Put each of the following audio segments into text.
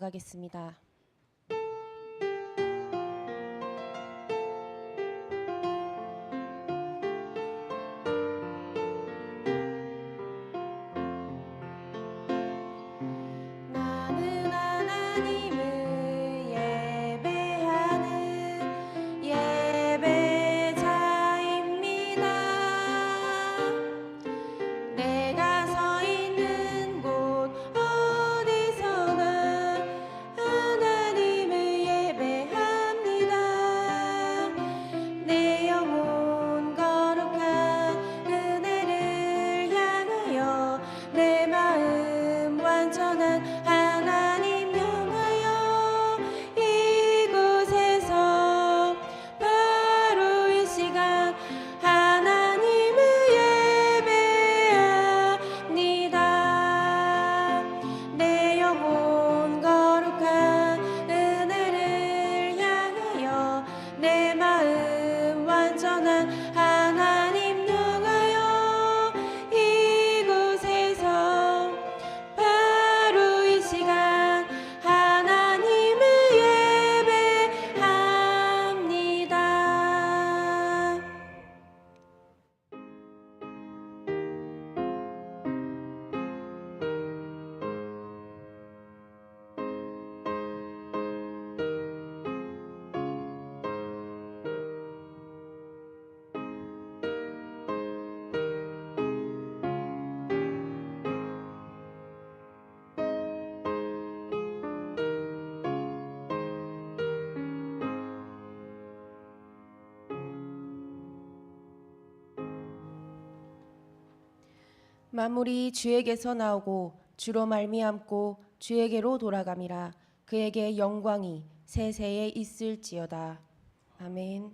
나가겠습니다. 나는 하나님을 예배하는 예배자입니다. 내가 서 있는 곳 어디서나 하나님을 예배합니다. 내 영혼 거룩한 은혜를 향하여 내 마음 완전한 하나님 향하여 이곳에서 바로 이 시간 하나님을 예배합니다. 내 영혼 거룩한 은혜를 향하여 내 마음 완전한 하나님 향하여 이곳에서 바로 이 시간 하나님을 예배합니다. 만물이 주에게서 나오고 주로 말미암고 주에게로 돌아감이라. 그에게 영광이 세세에 있을지어다. 아멘.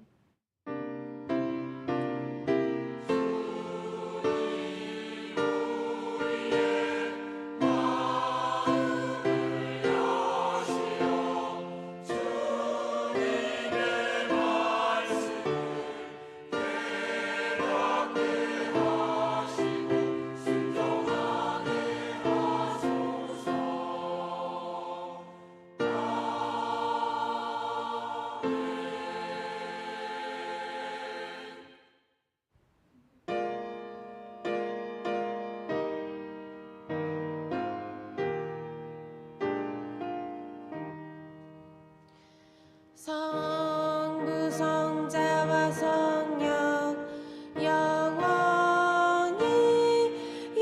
성부 성자와 성령 영원히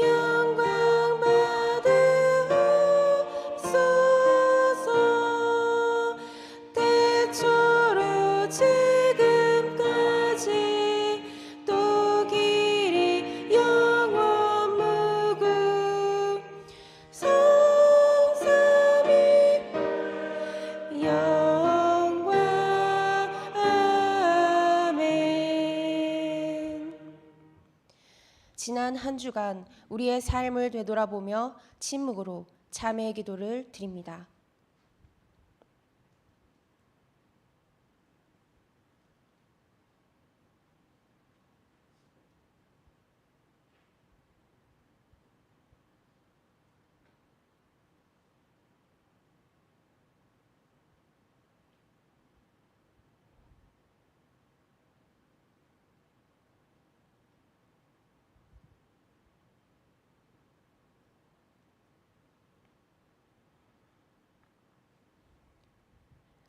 영광 받으옵소서. 태초로 지금까지 또 길이 영원 무궁 성삼위 지난 한 주간 우리의 삶을 되돌아보며 침묵으로 참회의 기도를 드립니다.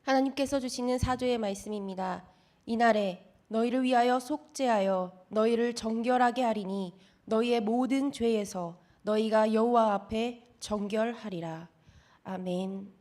하나님께서 주시는 사조의 말씀입니다. 이날에 너희를 위하여 속죄하여 너희를 정결하게 하리니 너희의 모든 죄에서 너희가 여호와 앞에 정결하리라. 아멘.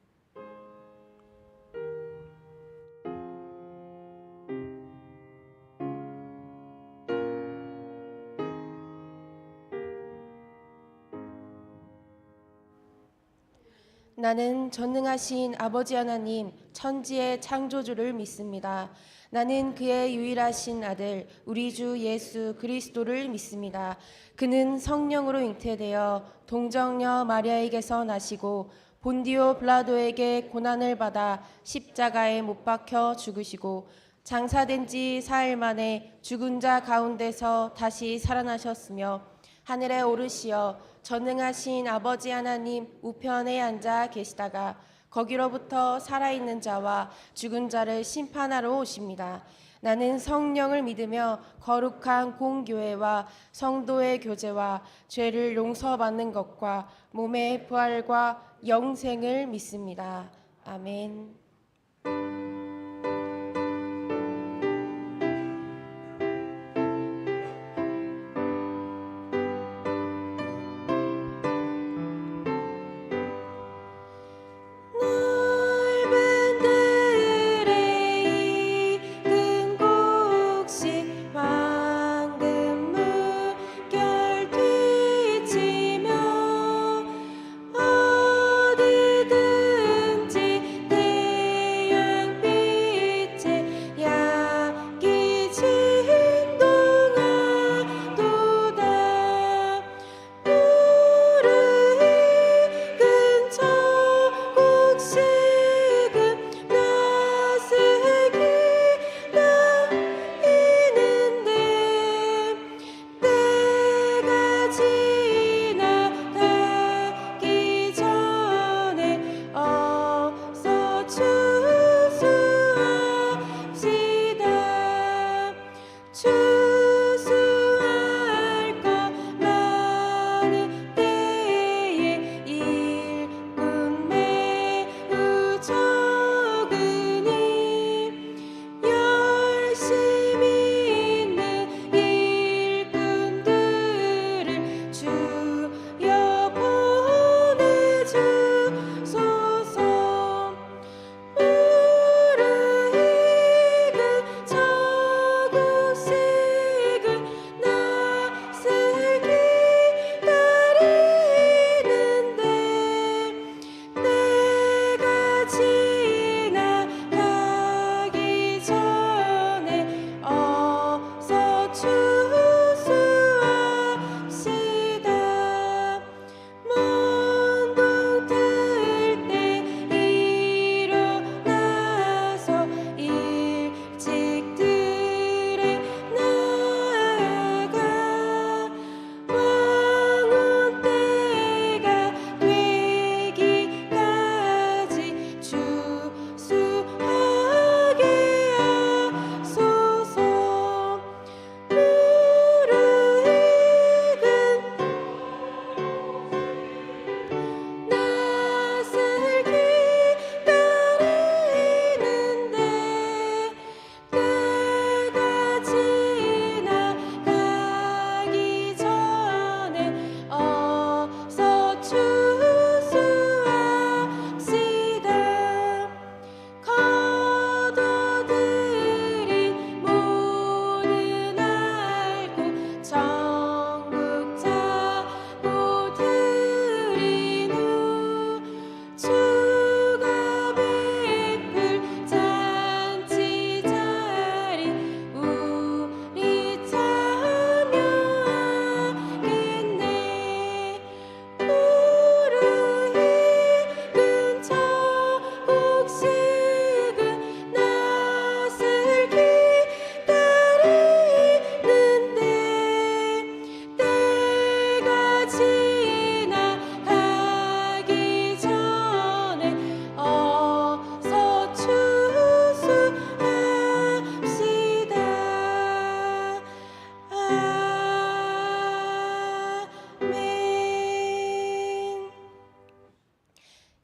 나는 전능하신 아버지 하나님 천지의 창조주를 믿습니다. 나는 그의 유일하신 아들 우리 주 예수 그리스도를 믿습니다. 그는 성령으로 잉태되어 동정녀 마리아에게서 나시고 본디오 빌라도에게 고난을 받아 십자가에 못 박혀 죽으시고 장사된 지 사흘 만에 죽은 자 가운데서 다시 살아나셨으며 하늘에 오르시어 전능하신 아버지 하나님 우편에 앉아 계시다가 거기로부터 살아있는 자와 죽은 자를 심판하러 오십니다. 나는 성령을 믿으며 거룩한 공교회와 성도의 교제와 죄를 용서받는 것과 몸의 부활과 영생을 믿습니다. 아멘.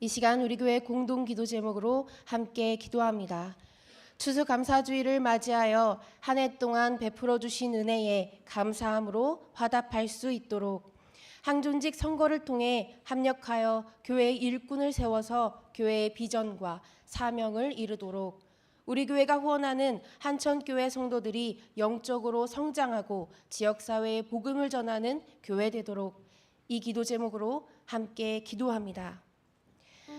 이 시간 우리 교회 공동 기도 제목으로 함께 기도합니다. 추수감사주의를 맞이하여 한 해 동안 베풀어 주신 은혜에 감사함으로 화답할 수 있도록 항존직 선거를 통해 합력하여 교회의 일꾼을 세워서 교회의 비전과 사명을 이루도록 우리 교회가 후원하는 한천교회 성도들이 영적으로 성장하고 지역사회에 복음을 전하는 교회 되도록 이 기도 제목으로 함께 기도합니다.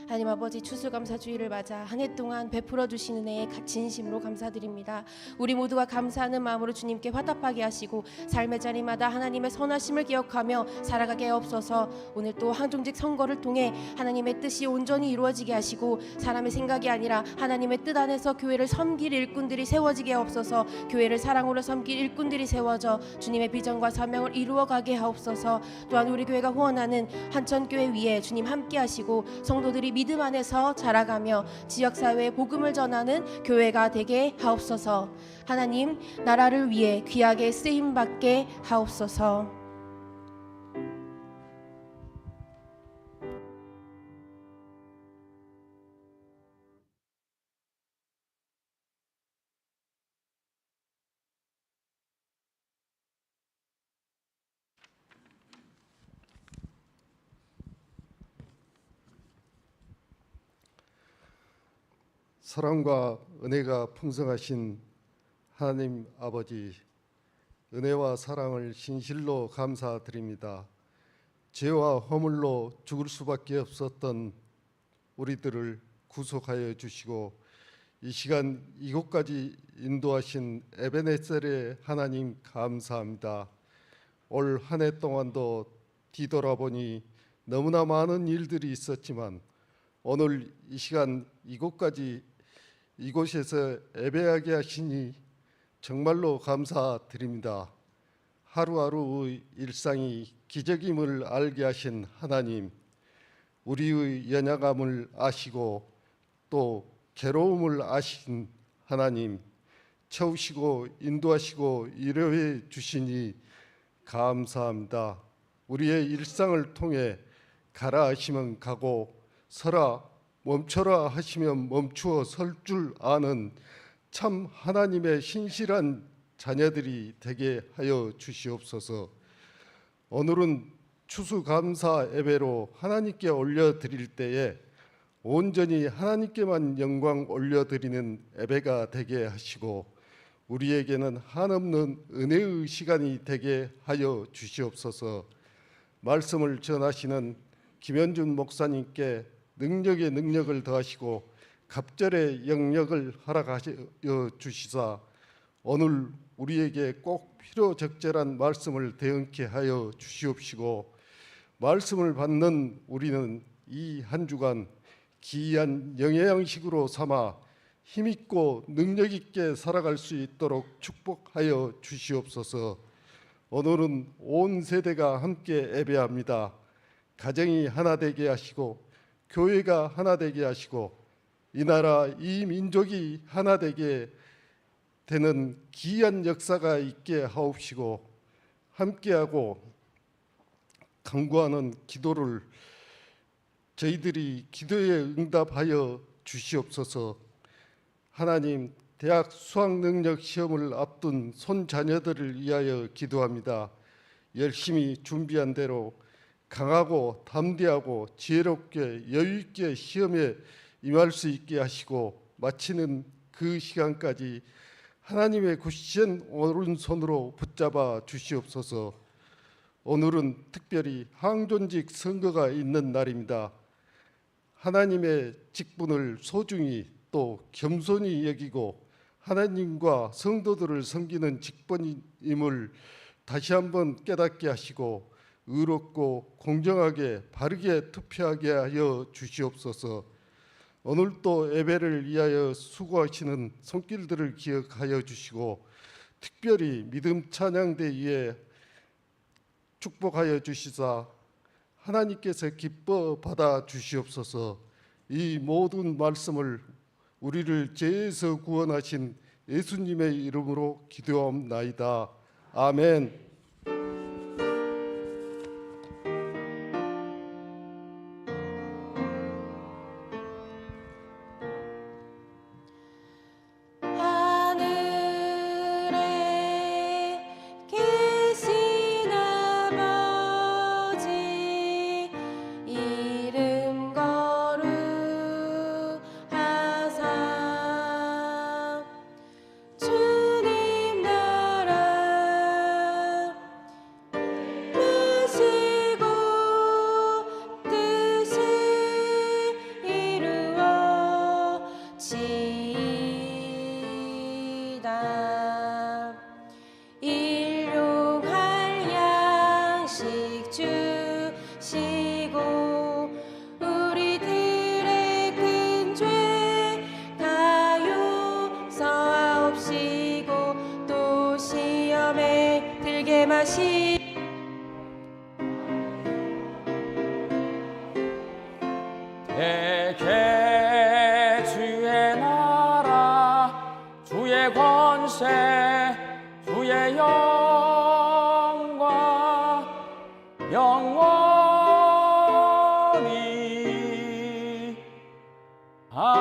하나님 아버지, 추수감사주의를 맞아 한 해 동안 베풀어 주신 은혜에 진심으로 감사드립니다. 우리 모두가 감사하는 마음으로 주님께 화답하게 하시고 삶의 자리마다 하나님의 선하심을 기억하며 살아가게 하옵소서. 오늘 또 항종직 선거를 통해 하나님의 뜻이 온전히 이루어지게 하시고 사람의 생각이 아니라 하나님의 뜻 안에서 교회를 섬길 일꾼들이 세워지게 하옵소서. 교회를 사랑으로 섬길 일꾼들이 세워져 주님의 비전과 사명을 이루어가게 하옵소서. 또한 우리 교회가 후원하는 한천교회 위에 주님 함께 하시고 성도들이 믿음 안에서 자라가며 지역사회에 복음을 전하는 교회가 되게 하옵소서. 하나님, 나라를 위해 귀하게 쓰임받게 하옵소서. 사랑과 은혜가 풍성하신 하나님 아버지, 은혜와 사랑을 진실로 감사드립니다. 죄와 허물로 죽을 수밖에 없었던 우리들을 구속하여 주시고 이 시간 이곳까지 인도하신 에베네셀의 하나님 감사합니다. 올 한 해 동안도 뒤돌아보니 너무나 많은 일들이 있었지만 오늘 이 시간 이곳에서 예배하게 하시니 정말로 감사드립니다. 하루하루의 일상이 기적임을 알게 하신 하나님, 우리의 연약함을 아시고 또 괴로움을 아신 하나님, 채우시고 인도하시고 위로해 주시니 감사합니다. 우리의 일상을 통해 가라 하시면 가고 서라 멈춰라 하시면 멈추어 설 줄 아는 참 하나님의 신실한 자녀들이 되게 하여 주시옵소서. 오늘은 추수감사 예배로 하나님께 올려드릴 때에 온전히 하나님께만 영광 올려드리는 예배가 되게 하시고 우리에게는 한없는 은혜의 시간이 되게 하여 주시옵소서. 말씀을 전하시는 김현준 목사님께 능력에 능력을 더하시고 갑절의 영역을 허락하여 주시사 오늘 우리에게 꼭 필요적절한 말씀을 대응케 하여 주시옵시고 말씀을 받는 우리는 이 한 주간 기이한 영의 양식으로 삼아 힘있고 능력있게 살아갈 수 있도록 축복하여 주시옵소서. 오늘은 온 세대가 함께 예배합니다. 가정이 하나 되게 하시고 교회가 하나 되게 하시고 이 나라 이 민족이 하나 되게 되는 기이한 역사가 있게 하옵시고 함께하고 간구하는 기도를 저희들이 기도에 응답하여 주시옵소서. 하나님, 대학 수학능력 시험을 앞둔 손자녀들을 위하여 기도합니다. 열심히 준비한 대로 강하고 담대하고 지혜롭게 여유있게 시험에 임할 수 있게 하시고 마치는 그 시간까지 하나님의 굳센 오른손으로 붙잡아 주시옵소서. 오늘은 특별히 항존직 선거가 있는 날입니다. 하나님의 직분을 소중히 또 겸손히 여기고 하나님과 성도들을 섬기는 직분임을 다시 한번 깨닫게 하시고 의롭고 공정하게 바르게 투표하게 하여 주시옵소서. 오늘 또 예배를 위하여 수고하시는 손길들을 기억하여 주시고 특별히 믿음 찬양대회에 축복하여 주시사 하나님께서 기뻐 받아 주시옵소서. 이 모든 말씀을 우리를 죄에서 구원하신 예수님의 이름으로 기도하옵나이다. 아멘. 영원히 아멘.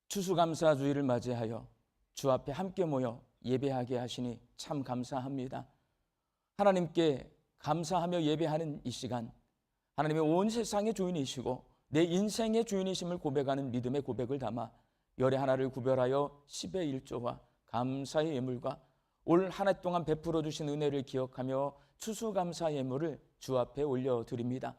추수감사주의를 맞이하여 주 앞에 함께 모여 예배하게 하시니 참 감사합니다. 하나님께 감사하며 예배하는 이 시간, 하나님의 온 세상의 주인이시고 내 인생의 주인이심을 고백하는 믿음의 고백을 담아 열의 하나를 구별하여 10의 1조와 감사의 예물과 올 한 해 동안 베풀어 주신 은혜를 기억하며 추수감사 예물을 주 앞에 올려드립니다.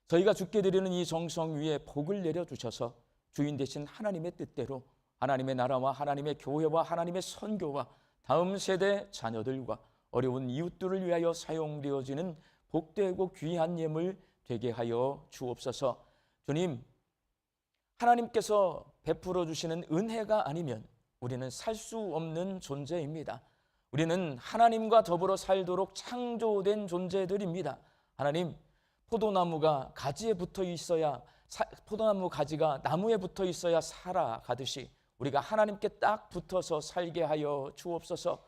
저희가 주께 드리는 이 정성 위에 복을 내려주셔서 주인 되신 하나님의 뜻대로 하나님의 나라와 하나님의 교회와 하나님의 선교와 다음 세대 자녀들과 어려운 이웃들을 위하여 사용되어지는 복되고 귀한 예물 되게 하여 주옵소서. 주님, 하나님께서 베풀어 주시는 은혜가 아니면 우리는 살 수 없는 존재입니다. 우리는 하나님과 더불어 살도록 창조된 존재들입니다. 하나님, 포도나무가 가지에 붙어 있어야, 포도나무 가지가 나무에 붙어 있어야 살아가듯이 우리가 하나님께 딱 붙어서 살게 하여 주옵소서.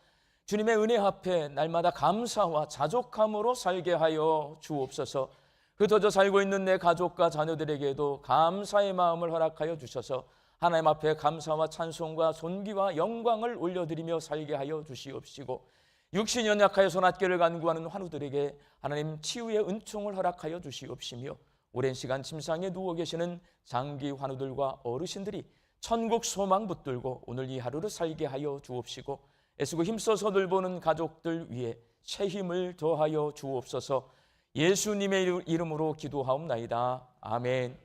주님의 은혜 앞에 날마다 감사와 자족함으로 살게 하여 주옵소서. 흩어져 살고 있는 내 가족과 자녀들에게도 감사의 마음을 허락하여 주셔서 하나님 앞에 감사와 찬송과 존귀와 영광을 올려드리며 살게 하여 주시옵시고, 육신이 연약하여 손아귀를 간구하는 환우들에게 하나님 치유의 은총을 허락하여 주시옵시며, 오랜 시간 침상에 누워 계시는 장기 환우들과 어르신들이 천국 소망 붙들고 오늘 이 하루를 살게 하여 주옵시고, 애쓰고 힘써서 돌보는 가족들 위해 새 힘을 더하여 주옵소서. 예수님의 이름으로 기도하옵나이다. 아멘.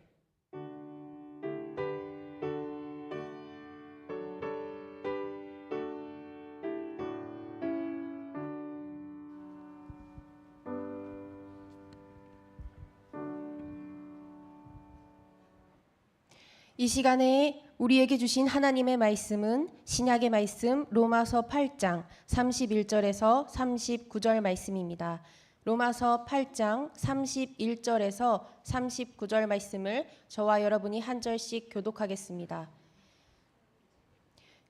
이 시간에 우리에게 주신 하나님의 말씀은 신약의 말씀 로마서 8장 31절에서 39절 말씀입니다. 로마서 8장 31절에서 39절 말씀을 저와 여러분이 한 절씩 교독하겠습니다.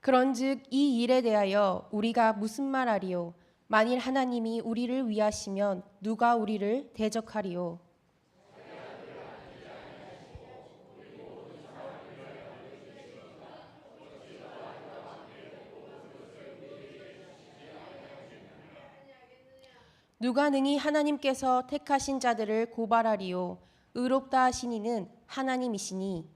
그런즉 이 일에 대하여 우리가 무슨 말하리요? 만일 하나님이 우리를 위하시면 누가 우리를 대적하리요? 누가 능히 하나님께서 택하신 자들을 고발하리요? 의롭다 하신 이는 하나님이시니.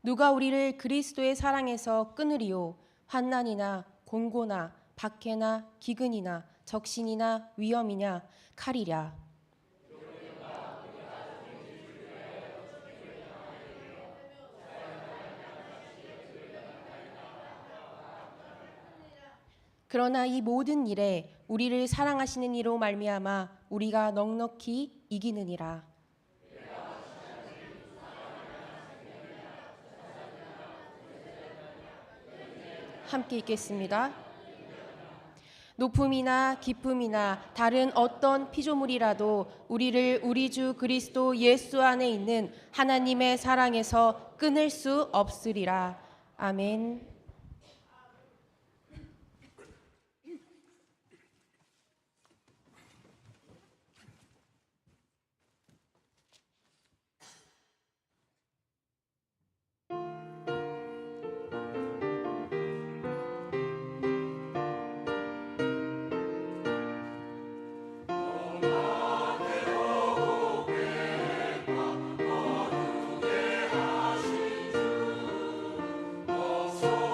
누가 우리를 그리스도의 사랑에서 끊으리요? 환난이나 곤고나 박해나 기근이나 적신이나 위험이냐 칼이랴. 그러나 이 모든 일에 우리를 사랑하시는 이로 말미암아 우리가 넉넉히 이기느니라. 함께 읽겠습니다. 높음이나 기쁨이나 다른 어떤 피조물이라도 우리를 우리 주 그리스도 예수 안에 있는 하나님의 사랑에서 끊을 수 없으리라. 아멘. 소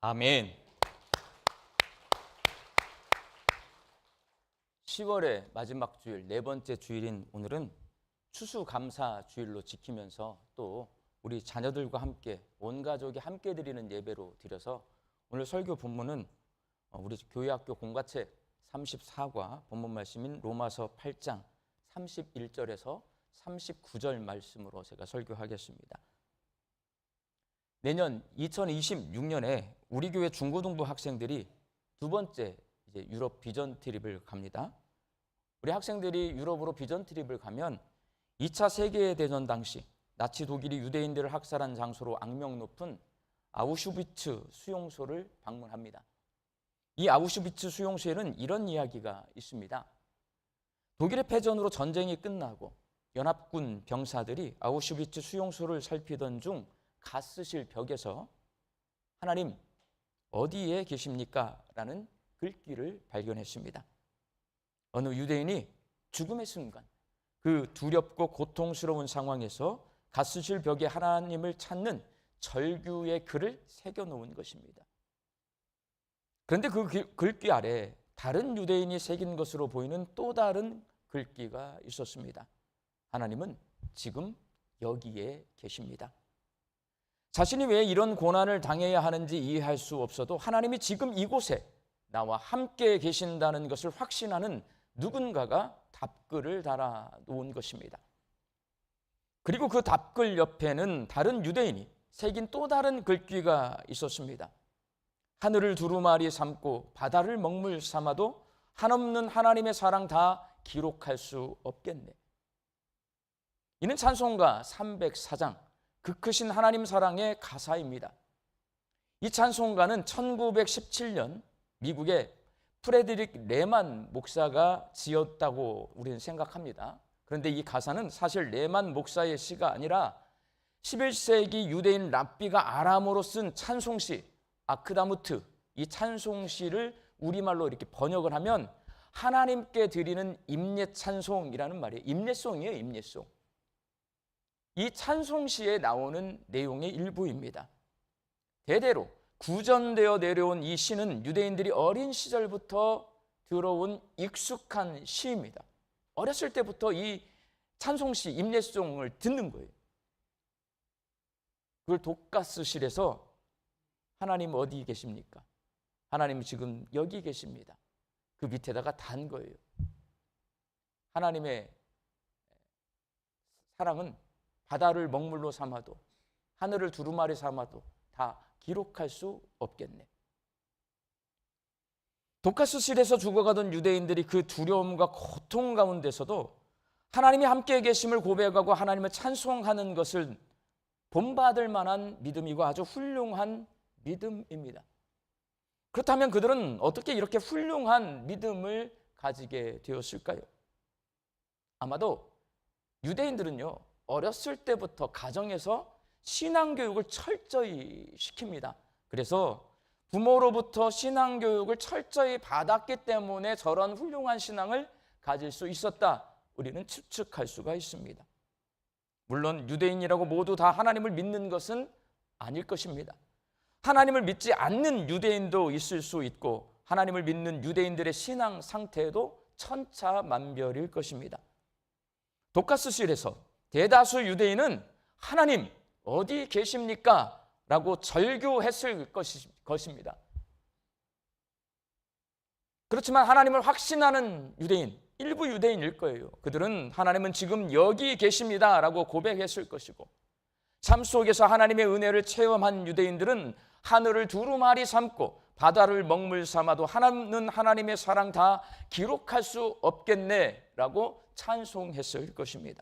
아멘. 10월의 마지막 주일, 네 번째 주일인 오늘은 추수감사 주일로 지키면서 또 우리 자녀들과 함께 온 가족이 함께 드리는 예배로 드려서 오늘 설교 본문은 우리 교회학교 공과책 34과 본문 말씀인 로마서 8장 31절에서 39절 말씀으로 제가 설교하겠습니다. 내년 2026년에 우리 교회 중고등부 학생들이 두 번째 이제 유럽 비전 트립을 갑니다. 우리 학생들이 유럽으로 비전 트립을 가면 2차 세계대전 당시 나치 독일이 유대인들을 학살한 장소로 악명 높은 아우슈비츠 수용소를 방문합니다. 이 아우슈비츠 수용소에는 이런 이야기가 있습니다. 독일의 패전으로 전쟁이 끝나고 연합군 병사들이 아우슈비츠 수용소를 살피던 중 가스실 벽에서 하나님 어디에 계십니까? 라는 글귀를 발견했습니다. 어느 유대인이 죽음의 순간 그 두렵고 고통스러운 상황에서 가스실 벽에 하나님을 찾는 절규의 글을 새겨놓은 것입니다. 그런데 그 글귀 아래 다른 유대인이 새긴 것으로 보이는 또 다른 글귀가 있었습니다. 하나님은 지금 여기에 계십니다. 자신이 왜 이런 고난을 당해야 하는지 이해할 수 없어도 하나님이 지금 이곳에 나와 함께 계신다는 것을 확신하는 누군가가 답글을 달아 놓은 것입니다. 그리고 그 답글 옆에는 다른 유대인이 새긴 또 다른 글귀가 있었습니다. 하늘을 두루마리 삼고 바다를 먹물 삼아도 한없는 하나님의 사랑 다 기록할 수 없겠네. 이는 찬송가 304장 그 크신 하나님 사랑의 가사입니다. 이 찬송가는 1917년 미국의 프레드릭 레만 목사가 지었다고 우리는 생각합니다. 그런데 이 가사는 사실 레만 목사의 시가 아니라 11세기 유대인 랍비가 아람어로 쓴 찬송시 아크다무트, 이 찬송시를 우리말로 이렇게 번역을 하면 하나님께 드리는 임례 찬송이라는 말이에요. 임례송이에요, 임례송. 이 찬송시에 나오는 내용의 일부입니다. 대대로 구전되어 내려온 이 시는 유대인들이 어린 시절부터 들어온 익숙한 시입니다. 어렸을 때부터 이 찬송시, 임례송을 듣는 거예요. 그걸 독가스실에서 하나님 어디 계십니까? 하나님 지금 여기 계십니다. 그 밑에다가 단 거예요. 하나님의 사랑은 바다를 먹물로 삼아도 하늘을 두루마리 삼아도 다 기록할 수 없겠네. 독가스실에서 죽어가던 유대인들이 그 두려움과 고통 가운데서도 하나님이 함께 계심을 고백하고 하나님을 찬송하는 것을 본받을 만한 믿음이고 아주 훌륭한 믿음입니다. 그렇다면 그들은 어떻게 이렇게 훌륭한 믿음을 가지게 되었을까요? 아마도 유대인들은요, 어렸을 때부터 가정에서 신앙교육을 철저히 시킵니다. 그래서 부모로부터 신앙교육을 철저히 받았기 때문에 저런 훌륭한 신앙을 가질 수 있었다. 우리는 추측할 수가 있습니다. 물론 유대인이라고 모두 다 하나님을 믿는 것은 아닐 것입니다. 하나님을 믿지 않는 유대인도 있을 수 있고 하나님을 믿는 유대인들의 신앙 상태도 천차만별일 것입니다. 독가스실에서 대다수 유대인은 하나님 어디 계십니까? 라고 절규했을 것입니다. 그렇지만 하나님을 확신하는 유대인, 일부 유대인일 거예요. 그들은 하나님은 지금 여기 계십니다 라고 고백했을 것이고 삶 속에서 하나님의 은혜를 체험한 유대인들은 하늘을 두루마리 삼고 바다를 먹물 삼아도 하나님은 하나님의 사랑 다 기록할 수 없겠네 라고 찬송했을 것입니다.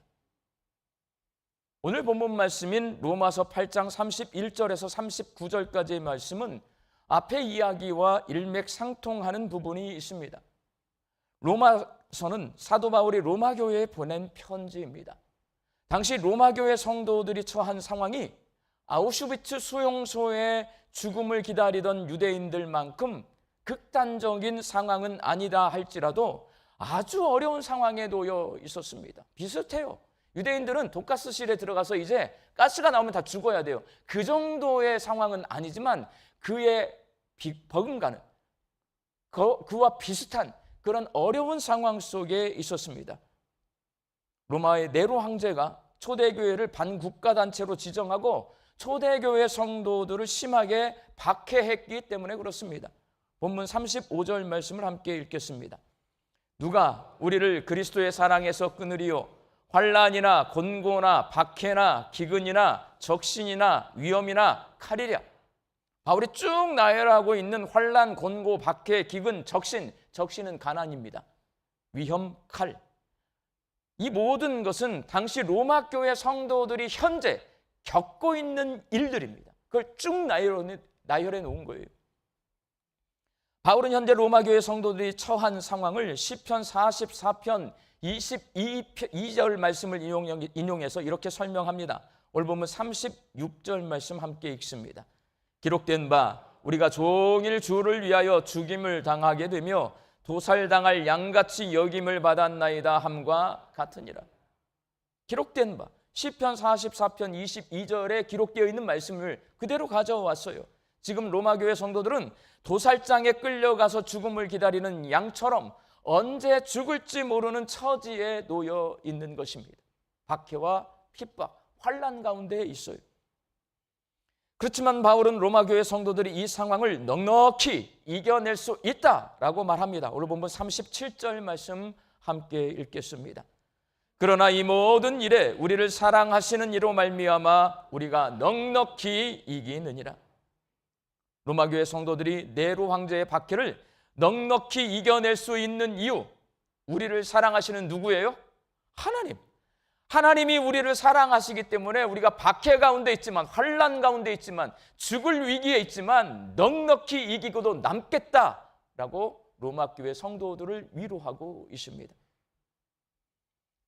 오늘 본문 말씀인 로마서 8장 31절에서 39절까지의 말씀은 앞의 이야기와 일맥상통하는 부분이 있습니다. 로마서는 사도 바울이 로마 교회에 보낸 편지입니다. 당시 로마 교회 성도들이 처한 상황이 아우슈비츠 수용소의 죽음을 기다리던 유대인들만큼 극단적인 상황은 아니다 할지라도 아주 어려운 상황에 놓여 있었습니다. 비슷해요. 유대인들은 독가스실에 들어가서 이제 가스가 나오면 다 죽어야 돼요. 그 정도의 상황은 아니지만 그의 버금가는 그와 비슷한 그런 어려운 상황 속에 있었습니다. 로마의 네로 황제가 초대교회를 반국가단체로 지정하고 초대교회 성도들을 심하게 박해했기 때문에 그렇습니다. 본문 35절 말씀을 함께 읽겠습니다. 누가 우리를 그리스도의 사랑에서 끊으리요? 환난이나 곤고나 박해나 기근이나 적신이나 위험이나 칼이랴. 바울이 쭉 나열하고 있는 환난, 곤고, 박해, 기근, 적신은 가난입니다. 위험, 칼. 이 모든 것은 당시 로마 교회 성도들이 현재 겪고 있는 일들입니다. 그걸 쭉 나열해 놓은 거예요. 바울은 현재 로마 교회 성도들이 처한 상황을 시편 44편 22절 말씀을 인용해서 이렇게 설명합니다. 오늘 보면 36절 말씀 함께 읽습니다. 기록된 바 우리가 종일 주를 위하여 죽임을 당하게 되며 도살당할 양같이 여김을 받았나이다 함과 같으니라. 기록된 바 시편 44편 22절에 기록되어 있는 말씀을 그대로 가져왔어요. 지금 로마 교회 성도들은 도살장에 끌려가서 죽음을 기다리는 양처럼 언제 죽을지 모르는 처지에 놓여 있는 것입니다. 박해와 핍박, 환난 가운데 있어요. 그렇지만 바울은 로마 교회 성도들이 이 상황을 넉넉히 이겨낼 수 있다라고 말합니다. 오늘 본문 37절 말씀 함께 읽겠습니다. 그러나 이 모든 일에 우리를 사랑하시는 이로 말미암아 우리가 넉넉히 이기느니라. 로마 교회 성도들이 네로 황제의 박해를 넉넉히 이겨낼 수 있는 이유, 우리를 사랑하시는 누구예요? 하나님. 하나님이 우리를 사랑하시기 때문에 우리가 박해 가운데 있지만, 환난 가운데 있지만, 죽을 위기에 있지만 넉넉히 이기고도 남겠다라고 로마 교회 성도들을 위로하고 있습니다.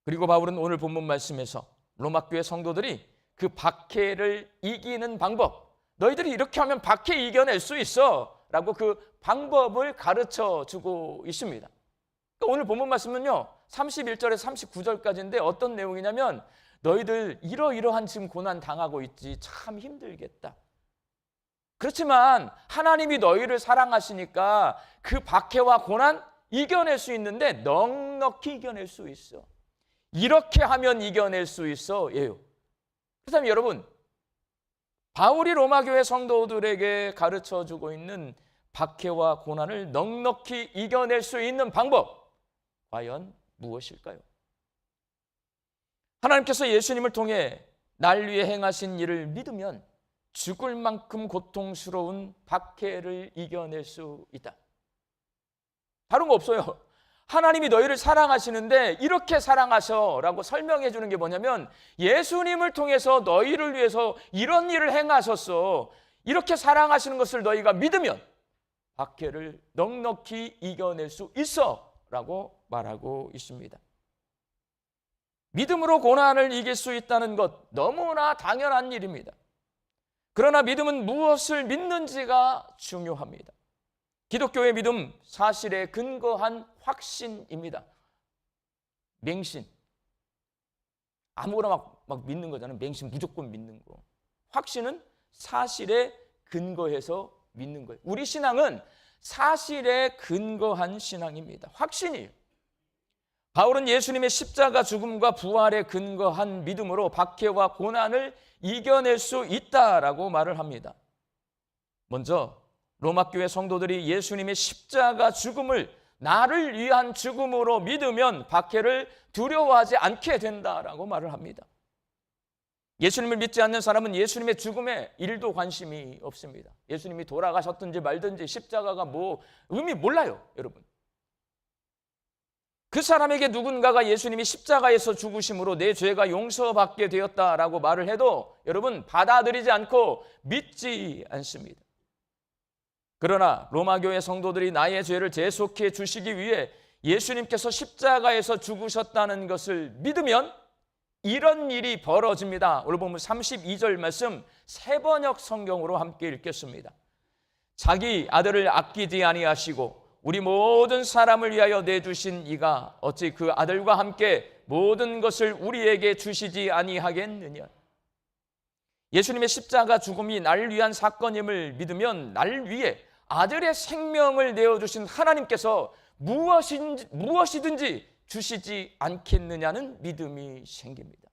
그리고 바울은 오늘 본문 말씀에서 로마 교회 성도들이 그 박해를 이기는 방법, 너희들이 이렇게 하면 박해 이겨낼 수 있어 라고 그 방법을 가르쳐 주고 있습니다. 그러니까 오늘 본문 말씀은요 31절에서 39절까지인데 어떤 내용이냐면, 너희들 이러이러한 지금 고난 당하고 있지, 참 힘들겠다. 그렇지만 하나님이 너희를 사랑하시니까 그 박해와 고난 이겨낼 수 있는데 넉넉히 이겨낼 수 있어. 이렇게 하면 이겨낼 수 있어 예요. 그렇다면 여러분, 바울이 로마 교회 성도들에게 가르쳐 주고 있는 박해와 고난을 넉넉히 이겨낼 수 있는 방법, 과연 무엇일까요? 하나님께서 예수님을 통해 날 위해 행하신 일을 믿으면 죽을 만큼 고통스러운 박해를 이겨낼 수 있다. 다른 거 없어요. 하나님이 너희를 사랑하시는데 이렇게 사랑하셔라고 설명해 주는 게 뭐냐면, 예수님을 통해서 너희를 위해서 이런 일을 행하셨어. 이렇게 사랑하시는 것을 너희가 믿으면 박해를 넉넉히 이겨낼 수 있어 라고 말하고 있습니다. 믿음으로 고난을 이길 수 있다는 것, 너무나 당연한 일입니다. 그러나 믿음은 무엇을 믿는지가 중요합니다. 기독교의 믿음, 사실에 근거한 확신입니다. 맹신. 아무거나 막 믿는 거잖아요. 맹신 무조건 믿는 거. 확신은 사실에 근거해서 믿는 거예요. 우리 신앙은 사실에 근거한 신앙입니다. 확신이에요. 바울은 예수님의 십자가 죽음과 부활에 근거한 믿음으로 박해와 고난을 이겨낼 수 있다라고 말을 합니다. 먼저 로마 교회 성도들이 예수님의 십자가 죽음을 나를 위한 죽음으로 믿으면 박해를 두려워하지 않게 된다라고 말을 합니다. 예수님을 믿지 않는 사람은 예수님의 죽음에 1도 관심이 없습니다. 예수님이 돌아가셨든지 말든지 십자가가 뭐 의미 몰라요, 여러분. 그 사람에게 누군가가 예수님이 십자가에서 죽으심으로 내 죄가 용서받게 되었다라고 말을 해도 여러분 받아들이지 않고 믿지 않습니다. 그러나 로마 교회 성도들이 나의 죄를 대속해 주시기 위해 예수님께서 십자가에서 죽으셨다는 것을 믿으면 이런 일이 벌어집니다. 오늘 보면 32절 말씀 새번역 성경으로 함께 읽겠습니다. 자기 아들을 아끼지 아니하시고 우리 모든 사람을 위하여 내주신 이가 어찌 그 아들과 함께 모든 것을 우리에게 주시지 아니하겠느냐. 예수님의 십자가 죽음이 나를 위한 사건임을 믿으면 날 위해 아들의 생명을 내어주신 하나님께서 무엇이든지 주시지 않겠느냐는 믿음이 생깁니다.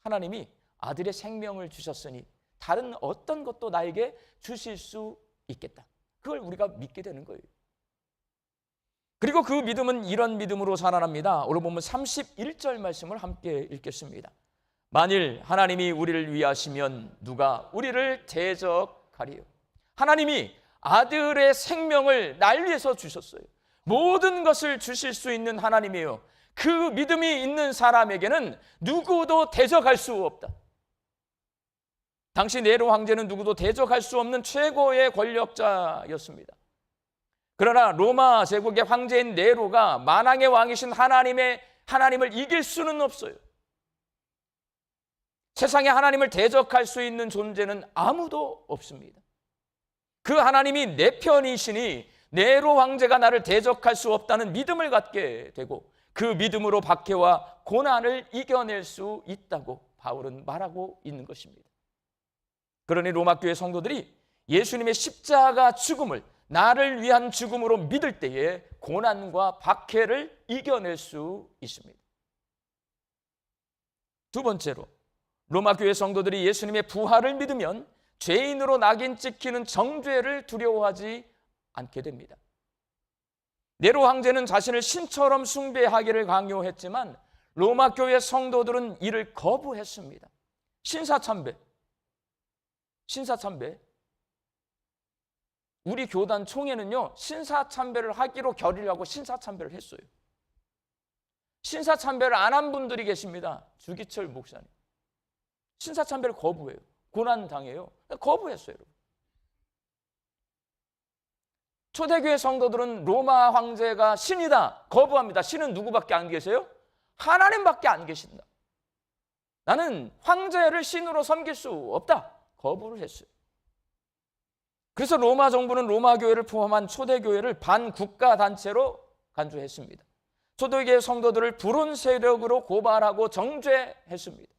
하나님이 아들의 생명을 주셨으니 다른 어떤 것도 나에게 주실 수 있겠다. 그걸 우리가 믿게 되는 거예요. 그리고 그 믿음은 이런 믿음으로 자라납니다. 오늘 보면 31절 말씀을 함께 읽겠습니다. 만일 하나님이 우리를 위하시면 누가 우리를 대적하리요. 하나님이 아들의 생명을 날 위해서 주셨어요. 모든 것을 주실 수 있는 하나님이에요. 그 믿음이 있는 사람에게는 누구도 대적할 수 없다. 당시 네로 황제는 누구도 대적할 수 없는 최고의 권력자였습니다. 그러나 로마 제국의 황제인 네로가 만왕의 왕이신 하나님을 이길 수는 없어요. 세상에 하나님을 대적할 수 있는 존재는 아무도 없습니다. 그 하나님이 내 편이시니 네로 황제가 나를 대적할 수 없다는 믿음을 갖게 되고 그 믿음으로 박해와 고난을 이겨낼 수 있다고 바울은 말하고 있는 것입니다. 그러니 로마 교회 성도들이 예수님의 십자가 죽음을 나를 위한 죽음으로 믿을 때에 고난과 박해를 이겨낼 수 있습니다. 두 번째로 로마 교회 성도들이 예수님의 부활을 믿으면 죄인으로 낙인 찍히는 정죄를 두려워하지 않게 됩니다. 네로 황제는 자신을 신처럼 숭배하기를 강요했지만 로마 교회 성도들은 이를 거부했습니다. 신사참배. 우리 교단 총회는요, 신사참배를 하기로 결의를 하고 신사참배를 했어요. 신사참배를 안 한 분들이 계십니다. 주기철 목사님. 신사참배를 거부해요. 고난당해요. 거부했어요. 초대교회 성도들은 로마 황제가 신이다. 거부합니다. 신은 누구밖에 안 계세요? 하나님밖에 안 계신다. 나는 황제를 신으로 섬길 수 없다. 거부를 했어요. 그래서 로마 정부는 로마 교회를 포함한 초대교회를 반국가 단체로 간주했습니다. 초대교회 성도들을 불온 세력으로 고발하고 정죄했습니다.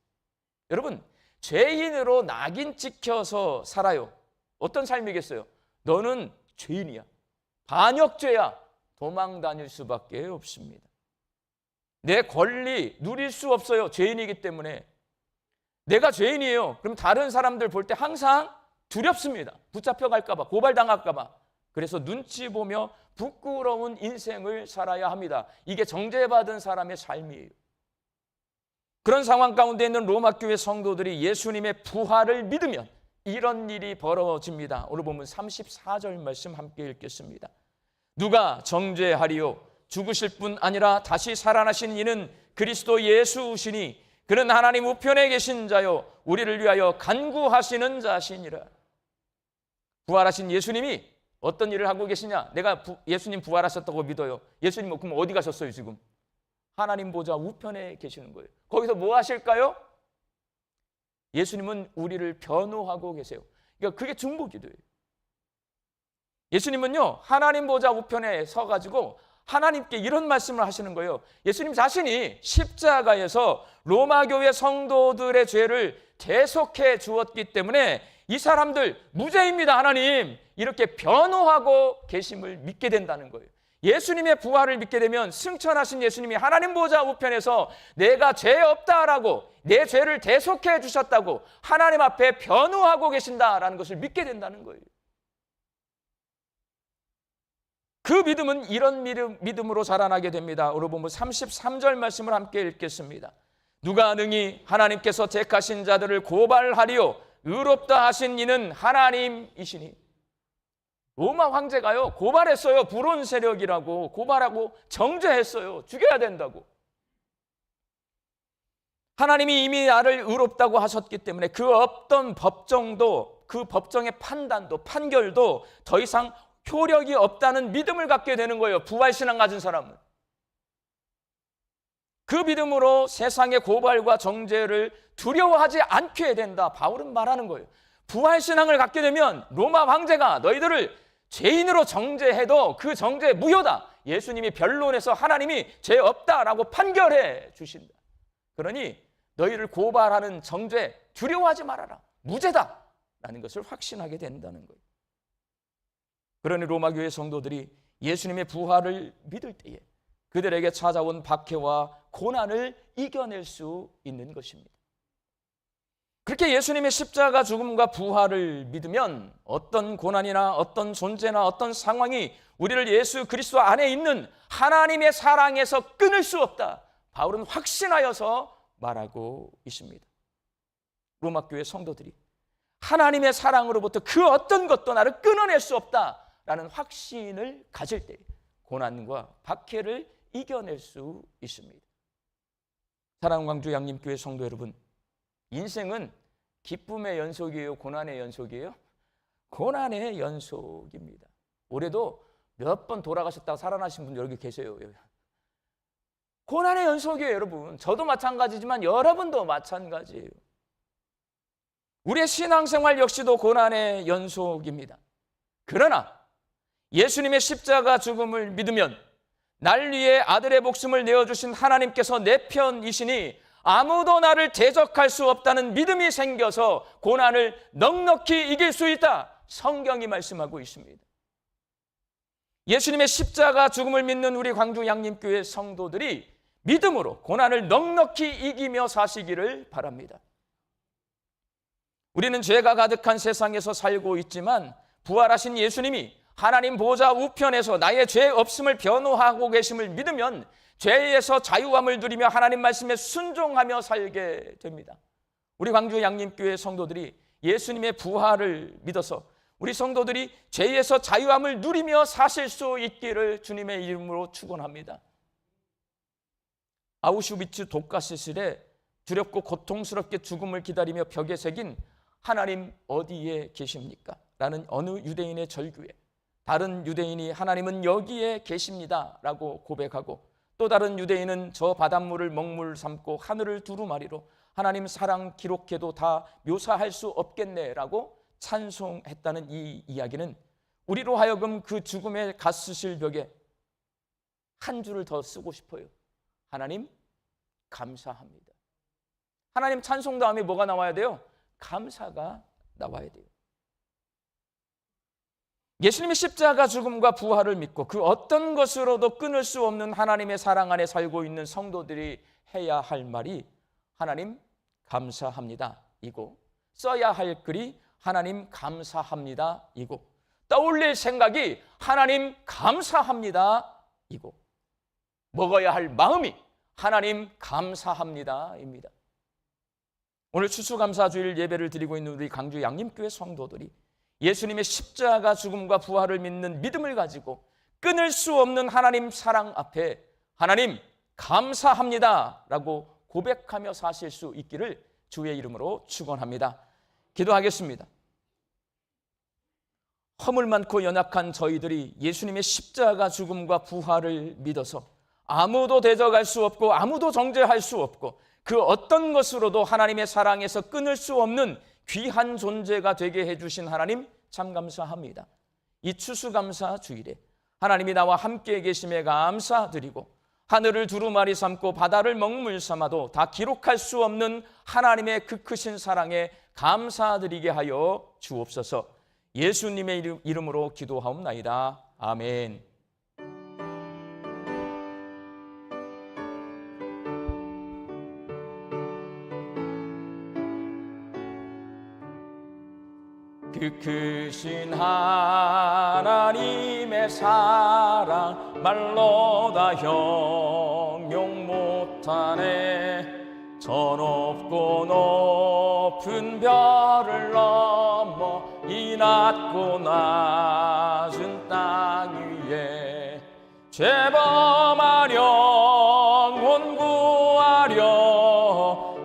여러분, 죄인으로 낙인 찍혀서 살아요. 어떤 삶이겠어요? 너는 죄인이야. 반역죄야. 도망 다닐 수밖에 없습니다. 내 권리 누릴 수 없어요. 죄인이기 때문에. 내가 죄인이에요. 그럼 다른 사람들 볼 때 항상 두렵습니다. 붙잡혀갈까 봐, 고발당할까 봐. 그래서 눈치 보며 부끄러운 인생을 살아야 합니다. 이게 정죄받은 사람의 삶이에요. 그런 상황 가운데 있는 로마 교회 성도들이 예수님의 부활을 믿으면 이런 일이 벌어집니다. 오늘 보면 34절 말씀 함께 읽겠습니다. 누가 정죄하리요? 죽으실 뿐 아니라 다시 살아나신 이는 그리스도 예수시니 그는 하나님 우편에 계신 자요 우리를 위하여 간구하시는 자시니라. 부활하신 예수님이 어떤 일을 하고 계시냐? 내가 예수님 부활하셨다고 믿어요. 예수님 그럼 어디 가셨어요 지금? 하나님 보좌 우편에 계시는 거예요. 거기서 뭐 하실까요? 예수님은 우리를 변호하고 계세요. 그러니까 그게 중보기도예요. 예수님은요 하나님 보좌 우편에 서가지고 하나님께 이런 말씀을 하시는 거예요. 예수님 자신이 십자가에서 로마 교회 성도들의 죄를 대속해 주었기 때문에 이 사람들 무죄입니다 하나님 이렇게 변호하고 계심을 믿게 된다는 거예요. 예수님의 부활을 믿게 되면 승천하신 예수님이 하나님 보좌 우편에서 내가 죄 없다라고 내 죄를 대속해 주셨다고 하나님 앞에 변호하고 계신다라는 것을 믿게 된다는 거예요. 그 믿음은 이런 믿음으로 자라나게 됩니다. 오늘 보면 33절 말씀을 함께 읽겠습니다. 누가 능히 하나님께서 택하신 자들을 고발하리요 의롭다 하신 이는 하나님이시니. 로마 황제가요 고발했어요. 불온 세력이라고 고발하고 정죄했어요. 죽여야 된다고. 하나님이 이미 나를 의롭다고 하셨기 때문에 그 어떤 법정도 그 법정의 판단도 판결도 더 이상 효력이 없다는 믿음을 갖게 되는 거예요. 부활신앙 가진 사람은. 그 믿음으로 세상의 고발과 정죄를 두려워하지 않게 된다. 바울은 말하는 거예요. 부활신앙을 갖게 되면 로마 황제가 너희들을 죄인으로 정죄해도 그 정죄 무효다. 예수님이 변론에서 하나님이 죄 없다라고 판결해 주신다. 그러니 너희를 고발하는 정죄 두려워하지 말아라. 무죄다. 라는 것을 확신하게 된다는 거예요. 그러니 로마 교회 성도들이 예수님의 부활을 믿을 때에 그들에게 찾아온 박해와 고난을 이겨낼 수 있는 것입니다. 그렇게 예수님의 십자가 죽음과 부활을 믿으면 어떤 고난이나 어떤 존재나 어떤 상황이 우리를 예수 그리스도 안에 있는 하나님의 사랑에서 끊을 수 없다. 바울은 확신하여서 말하고 있습니다. 로마 교회 성도들이 하나님의 사랑으로부터 그 어떤 것도 나를 끊어낼 수 없다라는 확신을 가질 때 고난과 박해를 이겨낼 수 있습니다. 사랑하는 광주 양림교회 성도 여러분, 인생은 기쁨의 연속이에요? 고난의 연속이에요? 고난의 연속입니다. 올해도 몇 번 돌아가셨다가 살아나신 분 여기 계세요. 고난의 연속이에요, 여러분. 저도 마찬가지지만 여러분도 마찬가지예요. 우리의 신앙생활 역시도 고난의 연속입니다. 그러나 예수님의 십자가 죽음을 믿으면 날 위해 아들의 목숨을 내어주신 하나님께서 내 편이시니 아무도 나를 대적할 수 없다는 믿음이 생겨서 고난을 넉넉히 이길 수 있다. 성경이 말씀하고 있습니다. 예수님의 십자가 죽음을 믿는 우리 광주 양림교회 성도들이 믿음으로 고난을 넉넉히 이기며 사시기를 바랍니다. 우리는 죄가 가득한 세상에서 살고 있지만 부활하신 예수님이 하나님 보좌 우편에서 나의 죄 없음을 변호하고 계심을 믿으면 죄에서 자유함을 누리며 하나님 말씀에 순종하며 살게 됩니다. 우리 광주 양림교회 성도들이 예수님의 부활을 믿어서 우리 성도들이 죄에서 자유함을 누리며 사실 수 있기를 주님의 이름으로 축원합니다. 아우슈비츠 독가스실에 두렵고 고통스럽게 죽음을 기다리며 벽에 새긴 하나님 어디에 계십니까? 라는 어느 유대인의 절규에 다른 유대인이 하나님은 여기에 계십니다 라고 고백하고 또 다른 유대인은 저 바닷물을 먹물 삼고 하늘을 두루마리로 하나님 사랑 기록해도 다 묘사할 수 없겠네 라고 찬송했다는 이 이야기는 우리로 하여금 그 죽음의 가스실 벽에 한 줄을 더 쓰고 싶어요. 하나님 감사합니다. 하나님 찬송 다음에 뭐가 나와야 돼요? 감사가 나와야 돼요. 예수님의 십자가 죽음과 부활을 믿고 그 어떤 것으로도 끊을 수 없는 하나님의 사랑 안에 살고 있는 성도들이 해야 할 말이 하나님 감사합니다 이고 써야 할 글이 하나님 감사합니다 이고 떠올릴 생각이 하나님 감사합니다 이고 먹어야 할 마음이 하나님 감사합니다 입니다. 오늘 추수감사주일 예배를 드리고 있는 우리 강주 양림교회 성도들이 예수님의 십자가 죽음과 부활을 믿는 믿음을 가지고 끊을 수 없는 하나님 사랑 앞에 하나님 감사합니다 라고 고백하며 사실 수 있기를 주의 이름으로 축원합니다. 기도하겠습니다. 허물 많고 연약한 저희들이 예수님의 십자가 죽음과 부활을 믿어서 아무도 대적할 수 없고 아무도 정죄할 수 없고 그 어떤 것으로도 하나님의 사랑에서 끊을 수 없는 귀한 존재가 되게 해주신 하나님 참 감사합니다. 이 추수감사 주일에 하나님이 나와 함께 계심에 감사드리고 하늘을 두루마리 삼고 바다를 먹물 삼아도 다 기록할 수 없는 하나님의 그 크신 사랑에 감사드리게 하여 주옵소서. 예수님의 이름으로 기도하옵나이다. 아멘. 그 크신 하나님의 사랑 말로 다 형용 못하네. 저 높고 높은 별을 넘어 이 낮고 낮은 땅 위에 죄범하령 원구하려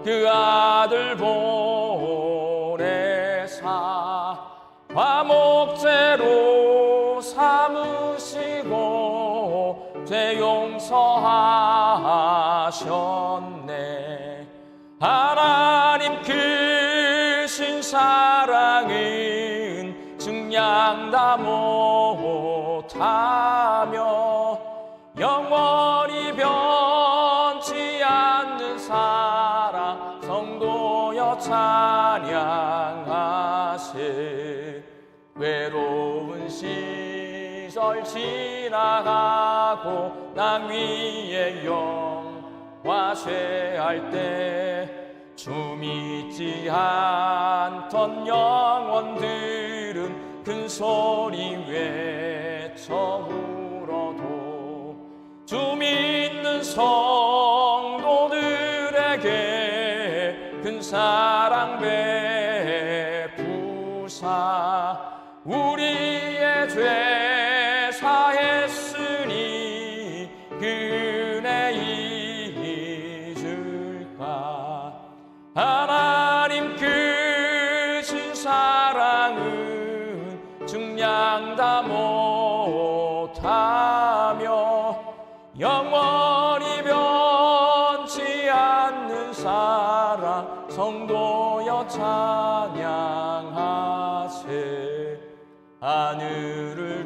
그 아들 보내사 화목제로 삼으시고 죄 용서하셨네. 하나님 크신 사랑은 증량 다 못하며 영원히 변치 않는 사랑 성도여 찬양하세. 외로운 시 세월 지나가고 땅 위에 영화 쇠할 때 주 믿지 않던 영혼들은 큰 소리 외쳐 울어도 주 믿는 성도들에게 큰 사랑 베푸사 우리의 죄 사했으니 그네 잊을까. 하나님 크신 사랑은 증량 다 못하며 영원히 변치 않는 사랑 성도여 찬양하세. 하늘을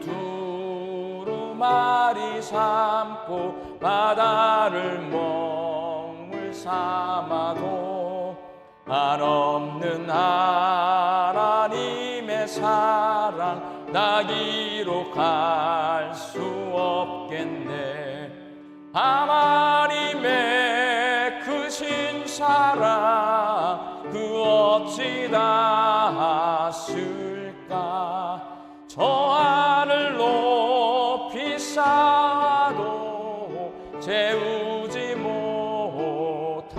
두루마리 삼고 바다를 먹물 삼아도 한없는 하나님의 사랑 나 기록할 수 없겠네. 하나님의 크신 사랑 그 어찌 닿았을까. 저 하늘 높이 쌓아도 채우지 못하리.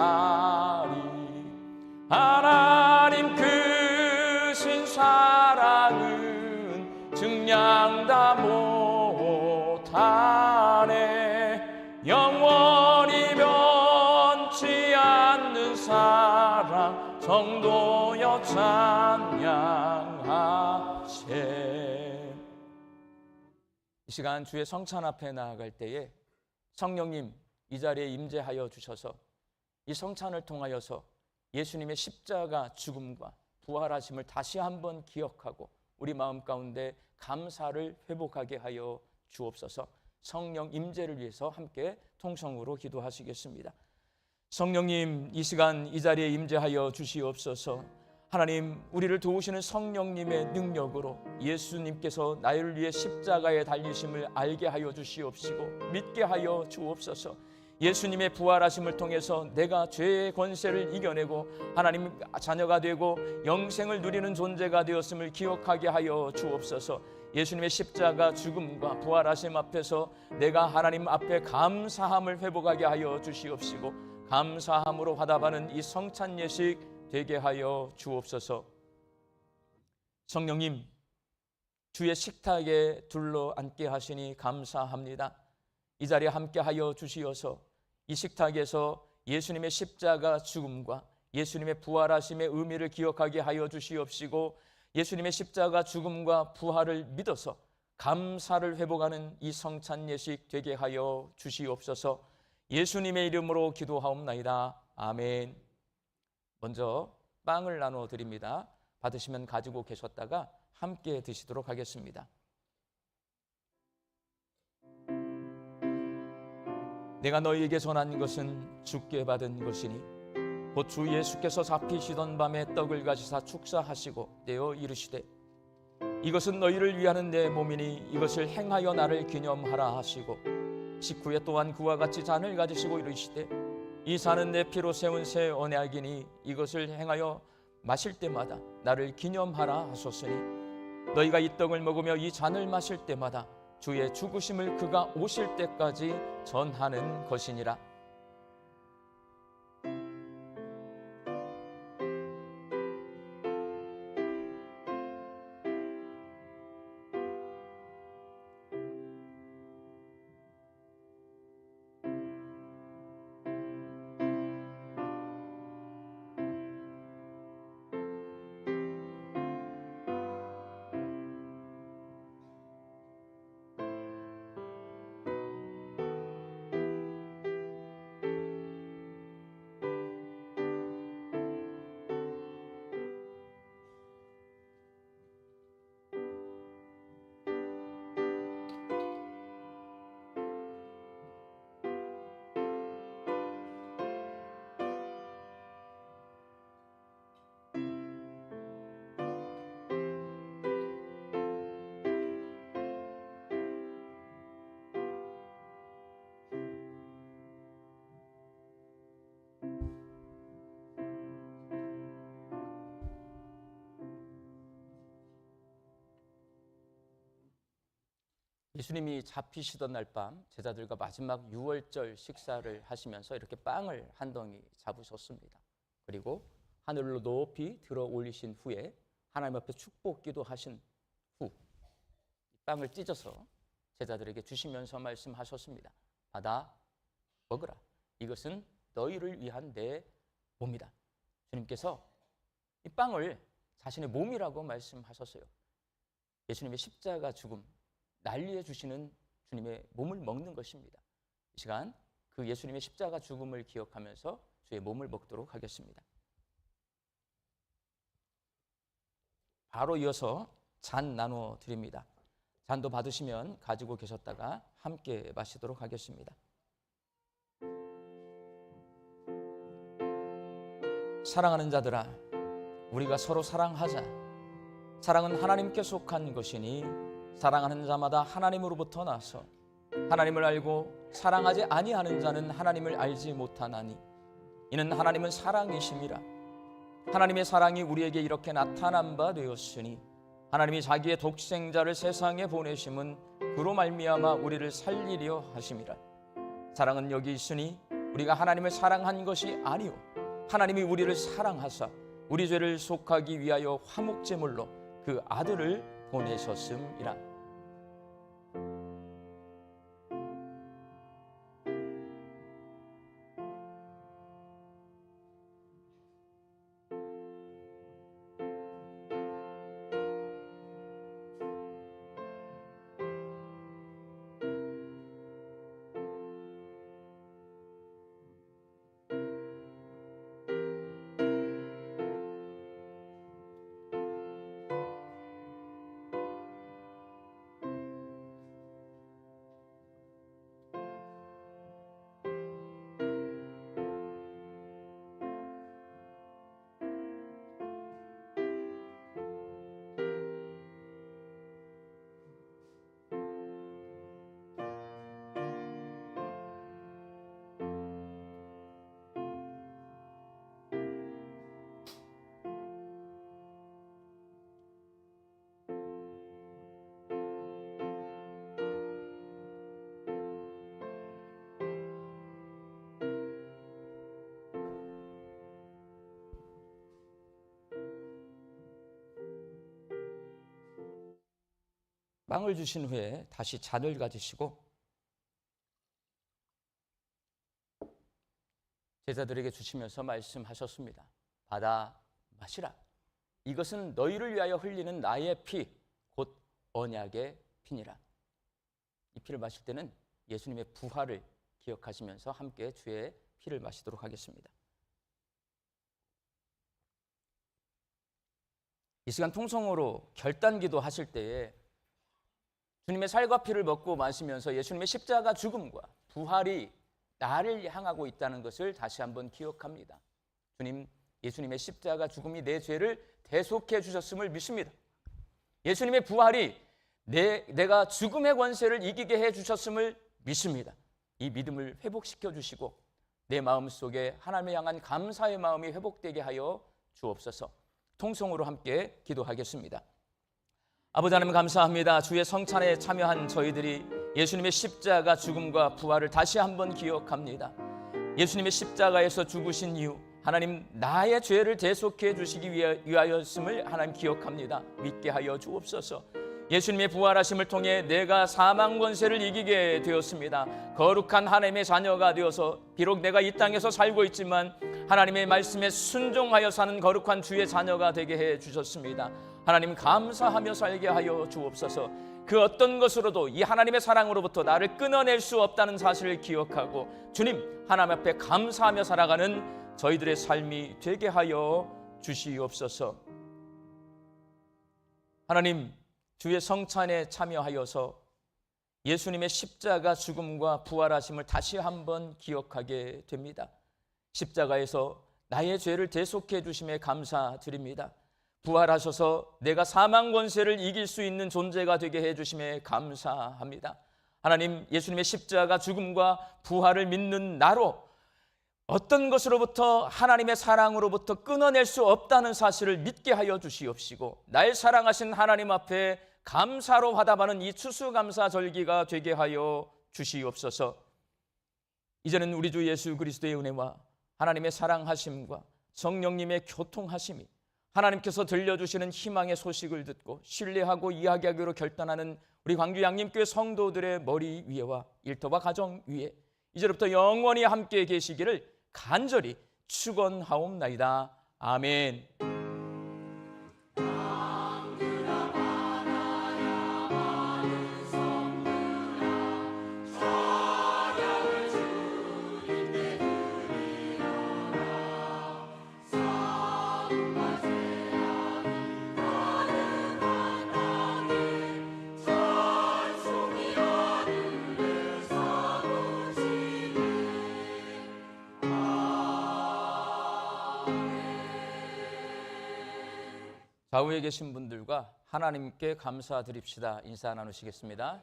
하나님 크신 사랑은 증량 다 못하네. 영원히 변치 않는 사랑 성도여 찬양하세. 이 시간 주의 성찬 앞에 나아갈 때에 성령님 이 자리에 임재하여 주셔서 이 성찬을 통하여서 예수님의 십자가 죽음과 부활하심을 다시 한번 기억하고 우리 마음 가운데 감사를 회복하게 하여 주옵소서. 성령 임재를 위해서 함께 통성으로 기도하시겠습니다. 성령님 이 시간 이 자리에 임재하여 주시옵소서. 하나님 우리를 도우시는 성령님의 능력으로 예수님께서 나를 위해 십자가에 달리심을 알게 하여 주시옵시고 믿게 하여 주옵소서. 예수님의 부활하심을 통해서 내가 죄의 권세를 이겨내고 하나님 자녀가 되고 영생을 누리는 존재가 되었음을 기억하게 하여 주옵소서. 예수님의 십자가 죽음과 부활하심 앞에서 내가 하나님 앞에 감사함을 회복하게 하여 주시옵시고 감사함으로 화답하는 이 성찬 예식 되게 하여 주옵소서. 성령님 주의 식탁에 둘러 앉게 하시니 감사합니다. 이 자리에 함께 하여 주시어서 이 식탁에서 예수님의 십자가 죽음과 예수님의 부활하심의 의미를 기억하게 하여 주시옵시고 예수님의 십자가 죽음과 부활을 믿어서 감사를 회복하는 이 성찬 예식 되게 하여 주시옵소서. 예수님의 이름으로 기도하옵나이다. 아멘. 먼저 빵을 나누어 드립니다. 받으시면 가지고 계셨다가 함께 드시도록 하겠습니다. 내가 너희에게 전한 것은 주께 받은 것이니 곧 주 예수께서 잡히시던 밤에 떡을 가지사 축사하시고 떼어 이르시되 이것은 너희를 위하는 내 몸이니 이것을 행하여 나를 기념하라 하시고 식후에 또한 그와 같이 잔을 가지시고 이르시되 이 잔은 내 피로 세운 새 언약이니 이것을 행하여 마실 때마다 나를 기념하라 하셨으니 너희가 이 떡을 먹으며 이 잔을 마실 때마다 주의 죽으심을 그가 오실 때까지 전하는 것이니라. 예수님이 잡히시던 날 밤 제자들과 마지막 유월절 식사를 하시면서 이렇게 빵을 한 덩이 잡으셨습니다. 그리고 하늘로 높이 들어 올리신 후에 하나님 앞에 축복 기도하신 후 빵을 찢어서 제자들에게 주시면서 말씀하셨습니다. 받아 먹으라. 이것은 너희를 위한 내 몸이다. 주님께서 이 빵을 자신의 몸이라고 말씀하셨어요. 예수님의 십자가 죽음, 난리해 주시는 주님의 몸을 먹는 것입니다. 이 시간 그 예수님의 십자가 죽음을 기억하면서 주의 몸을 먹도록 하겠습니다. 바로 이어서 잔 나눠 드립니다. 잔도 받으시면 가지고 계셨다가 함께 마시도록 하겠습니다. 사랑하는 자들아, 우리가 서로 사랑하자. 사랑은 하나님께 속한 것이니 사랑하는 자마다 하나님으로부터 나서 하나님을 알고 사랑하지 아니하는 자는 하나님을 알지 못하나니 이는 하나님은 사랑이심이라. 하나님의 사랑이 우리에게 이렇게 나타난 바 되었으니 하나님이 자기의 독생자를 세상에 보내심은 그로 말미암아 우리를 살리려 하심이라. 사랑은 여기 있으니 우리가 하나님을 사랑한 것이 아니요 하나님이 우리를 사랑하사 우리 죄를 속하기 위하여 화목제물로 그 아들을 보내셨음이라. 빵을 주신 후에 다시 잔을 가지시고 제자들에게 주시면서 말씀하셨습니다. 받아 마시라. 이것은 너희를 위하여 흘리는 나의 피, 곧 언약의 피니라. 이 피를 마실 때는 예수님의 부활을 기억하시면서 함께 주의 피를 마시도록 하겠습니다. 이 시간 통성으로 결단기도 하실 때에 주님의 살과 피를 먹고 마시면서 예수님의 십자가 죽음과 부활이 나를 향하고 있다는 것을 다시 한번 기억합니다. 예수님의 십자가 죽음이 내 죄를 대속해 주셨음을 믿습니다. 예수님의 부활이 내가 죽음의 권세를 이기게 해 주셨음을 믿습니다. 이 믿음을 회복시켜 주시고 내 마음속에 하나님을 향한 감사의 마음이 회복되게 하여 주옵소서. 통성으로 함께 기도하겠습니다. 아버지 하나님 감사합니다. 주의 성찬에 참여한 저희들이 예수님의 십자가 죽음과 부활을 다시 한번 기억합니다. 예수님의 십자가에서 죽으신 이유 하나님 나의 죄를 대속해 주시기 위하였음을 하나님 기억합니다. 믿게 하여 주옵소서. 예수님의 부활하심을 통해 내가 사망 권세를 이기게 되었습니다. 거룩한 하나님의 자녀가 되어서 비록 내가 이 땅에서 살고 있지만 하나님의 말씀에 순종하여 사는 거룩한 주의 자녀가 되게 해 주셨습니다. 하나님 감사하며 살게 하여 주옵소서. 그 어떤 것으로도 이 하나님의 사랑으로부터 나를 끊어낼 수 없다는 사실을 기억하고 주님 하나님 앞에 감사하며 살아가는 저희들의 삶이 되게 하여 주시옵소서. 하나님 주의 성찬에 참여하여서 예수님의 십자가 죽음과 부활하심을 다시 한번 기억하게 됩니다. 십자가에서 나의 죄를 대속해 주심에 감사드립니다. 부활하셔서 내가 사망 권세를 이길 수 있는 존재가 되게 해주심에 감사합니다. 하나님 예수님의 십자가 죽음과 부활을 믿는 나로 어떤 것으로부터 하나님의 사랑으로부터 끊어낼 수 없다는 사실을 믿게 하여 주시옵시고 날 사랑하신 하나님 앞에 감사로 화답하는 이 추수감사절기가 되게 하여 주시옵소서. 이제는 우리 주 예수 그리스도의 은혜와 하나님의 사랑하심과 성령님의 교통하심이, 하나님께서 들려주시는 희망의 소식을 듣고 신뢰하고 이야기하기로 결단하는 우리 광주 양림교회 성도들의 머리 위에와 일터와 가정 위에 이제부터 영원히 함께 계시기를 간절히 축원하옵나이다. 아멘. 좌우에 계신 분들과 하나님께 감사드립시다. 인사 나누시겠습니다.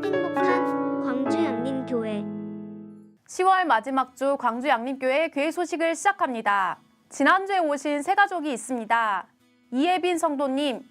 행복한 광주 양림교회 10월 마지막 주 광주 양림교회 교회 소식을 시작합니다. 지난주에 오신 새 가족이 있습니다. 이예빈 성도님,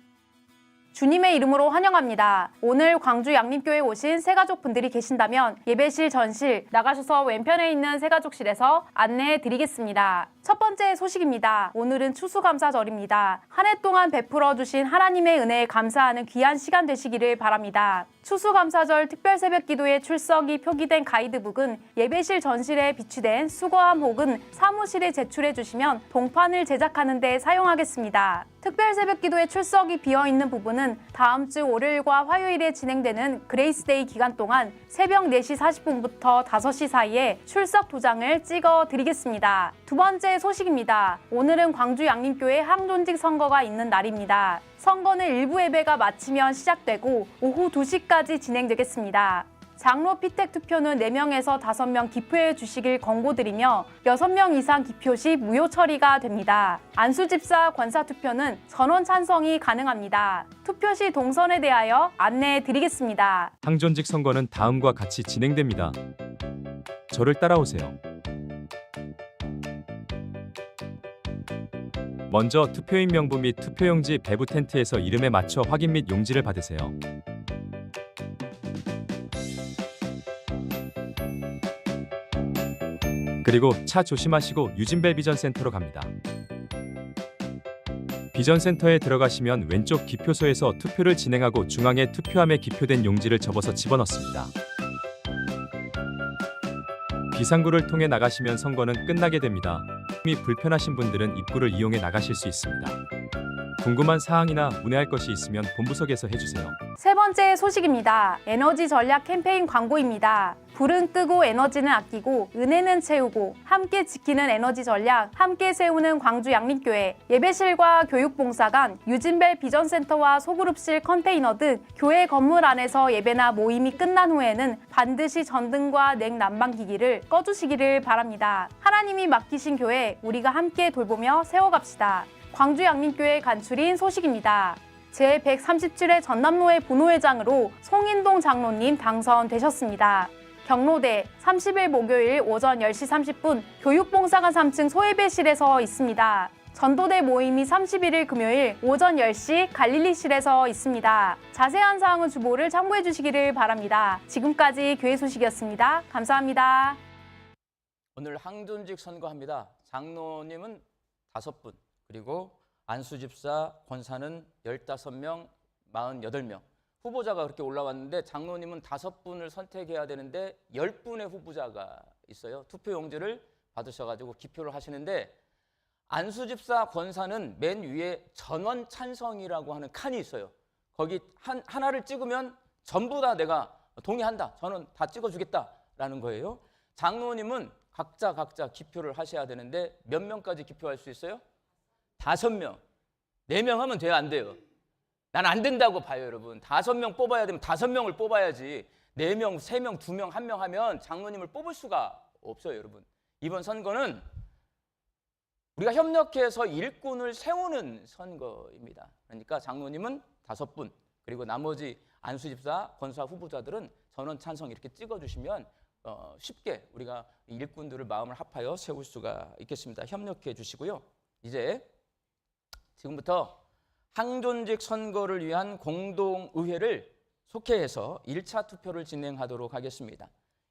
주님의 이름으로 환영합니다. 오늘 광주 양림교회에 오신 새가족분들이 계신다면 예배실 전실 나가셔서 왼편에 있는 새가족실에서 안내해 드리겠습니다. 첫 번째 소식입니다. 오늘은 추수감사절입니다. 한 해 동안 베풀어 주신 하나님의 은혜에 감사하는 귀한 시간 되시기를 바랍니다. 추수감사절 특별새벽기도에 출석이 표기된 가이드북은 예배실 전실에 비치된 수거함 혹은 사무실에 제출해 주시면 동판을 제작하는 데 사용하겠습니다. 특별새벽기도에 출석이 비어있는 부분은 다음 주 월요일과 화요일에 진행되는 그레이스데이 기간 동안 새벽 4시 40분부터 5시 사이에 출석 도장을 찍어 드리겠습니다. 두 번째 소식입니다. 오늘은 광주 양림교회 항존직 선거가 있는 날입니다. 선거는 일부 예배가 마치면 시작되고 오후 2시까지 진행되겠습니다. 장로 피택 투표는 4명에서 5명 기표해 주시길 권고드리며 6명 이상 기표 시 무효 처리가 됩니다. 안수집사 권사 투표는 전원 찬성이 가능합니다. 투표 시 동선에 대하여 안내해 드리겠습니다. 항존직 선거는 다음과 같이 진행됩니다. 저를 따라오세요. 먼저 투표인 명부 및 투표용지 배부 텐트에서 이름에 맞춰 확인 및 용지를 받으세요. 그리고 차 조심하시고 유진벨 비전센터로 갑니다. 비전센터에 들어가시면 왼쪽 기표소에서 투표를 진행하고 중앙에 투표함에 기표된 용지를 접어서 집어넣습니다. 비상구를 통해 나가시면 선거는 끝나게 됩니다. 이 불편하신 분들은 입구를 이용해 나가실 수 있습니다. 궁금한 사항이나 문의할 것이 있으면 본부석에서 해주세요. 세 번째 소식입니다. 에너지 전략 캠페인 광고입니다. 불은 끄고 에너지는 아끼고 은혜는 채우고 함께 지키는 에너지 전략 함께 세우는 광주 양림교회 예배실과 교육봉사관 유진벨 비전센터와 소그룹실 컨테이너 등 교회 건물 안에서 예배나 모임이 끝난 후에는 반드시 전등과 냉난방기기를 꺼주시기를 바랍니다. 하나님이 맡기신 교회 우리가 함께 돌보며 세워갑시다. 광주 양림교회 간추린 소식입니다. 제137회 전남로회 본호회장으로 송인동 장로님 당선되셨습니다. 경로대 30일 목요일 오전 10시 30분 교육봉사관 3층 소예배실에서 있습니다. 전도대 모임이 31일 금요일 오전 10시 갈릴리실에서 있습니다. 자세한 사항은 주보를 참고해 주시기를 바랍니다. 지금까지 교회 소식이었습니다. 감사합니다. 오늘 항존직 선거합니다. 장로님은 5분, 그리고 안수집사, 권사는 15명, 48명. 후보자가 그렇게 올라왔는데 장로님은 5분을 선택해야 되는데 10분의 후보자가 있어요. 투표용지를 받으셔가지고 기표를 하시는데 안수집사, 권사는 맨 위에 전원 찬성이라고 하는 칸이 있어요. 거기 하나를 찍으면 전부 다 내가 동의한다, 저는 다 찍어주겠다라는 거예요. 장로님은 각자 기표를 하셔야 되는데 몇 명까지 기표할 수 있어요? 5명. 4명 하면 돼요, 안 돼요? 난 안 된다고 봐요, 여러분. 5명 뽑아야 되면 5명을 뽑아야지 4명, 3명, 2명, 1명 하면 장로님을 뽑을 수가 없어요, 여러분. 이번 선거는 우리가 협력해서 일꾼을 세우는 선거입니다. 그러니까 장로님은 5분, 그리고 나머지 안수집사, 권사 후보자들은 전원 찬성 이렇게 찍어주시면 쉽게 우리가 일꾼들을 마음을 합하여 세울 수가 있겠습니다. 협력해 주시고요. 이제 지금부터 항존직 선거를 위한 공동의회를 속해해서 1차 투표를 진행하도록 하겠습니다.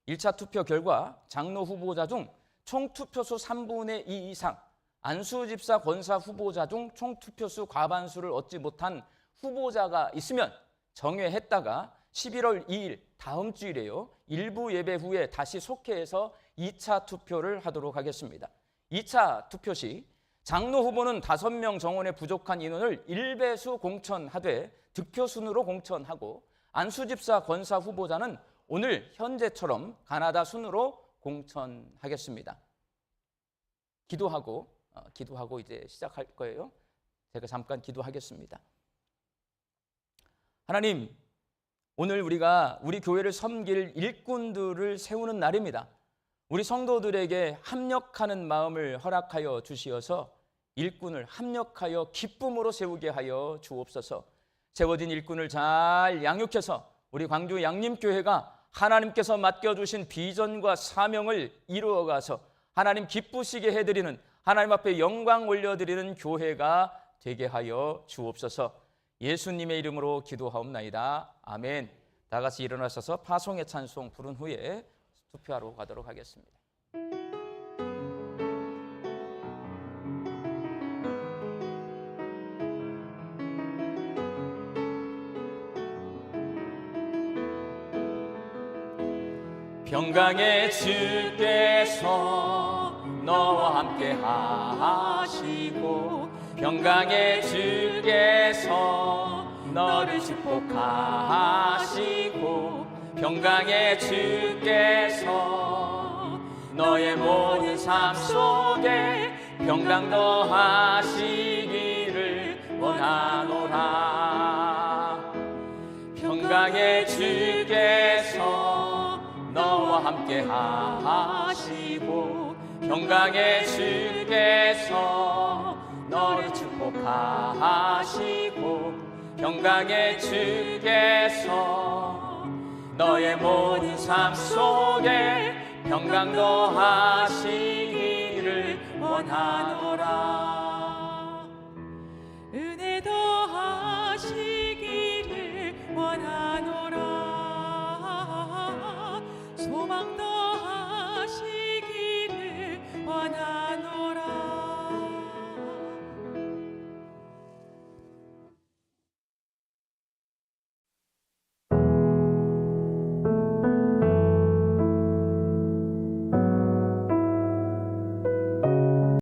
1차 투표 결과 장로 후보자 중 총투표수 3분의 2 이상, 안수집사 권사 후보자 중 총투표수 과반수를 얻지 못한 후보자가 있으면 정회했다가 11월 2일 다음 주일에요. 일부 예배 후에 다시 속해해서 2차 투표를 하도록 하겠습니다. 2차 투표 시 장로 후보는 5명 정원에 부족한 인원을 1배수 공천하되 득표순으로 공천하고 안수집사 권사 후보자는 오늘 현재처럼 가나다 순으로 공천하겠습니다. 기도하고 이제 시작할 거예요. 제가 잠깐 기도하겠습니다. 하나님, 오늘 우리가 우리 교회를 섬길 일꾼들을 세우는 날입니다. 우리 성도들에게 합력하는 마음을 허락하여 주시어서 일꾼을 합력하여 기쁨으로 세우게 하여 주옵소서. 세워진 일꾼을 잘 양육해서 우리 광주 양림교회가 하나님께서 맡겨주신 비전과 사명을 이루어가서 하나님 기쁘시게 해드리는, 하나님 앞에 영광 올려드리는 교회가 되게 하여 주옵소서. 예수님의 이름으로 기도하옵나이다. 아멘. 다 같이 일어나셔서 파송의 찬송 부른 후에 투표하러 가도록 하겠습니다. 평강의 주께서 너와 함께 하시고, 평강의 주께서 너를 축복하시고, 평강의 주께서 너의 모든 삶 속에 평강 더하시기를 원하노라. 평강의 주께서 너와 함께 하시고, 평강의 주께서 너를 축복하시고, 평강의 주께서 너의 모든 삶 속에 평강 더하시기를 원하노라.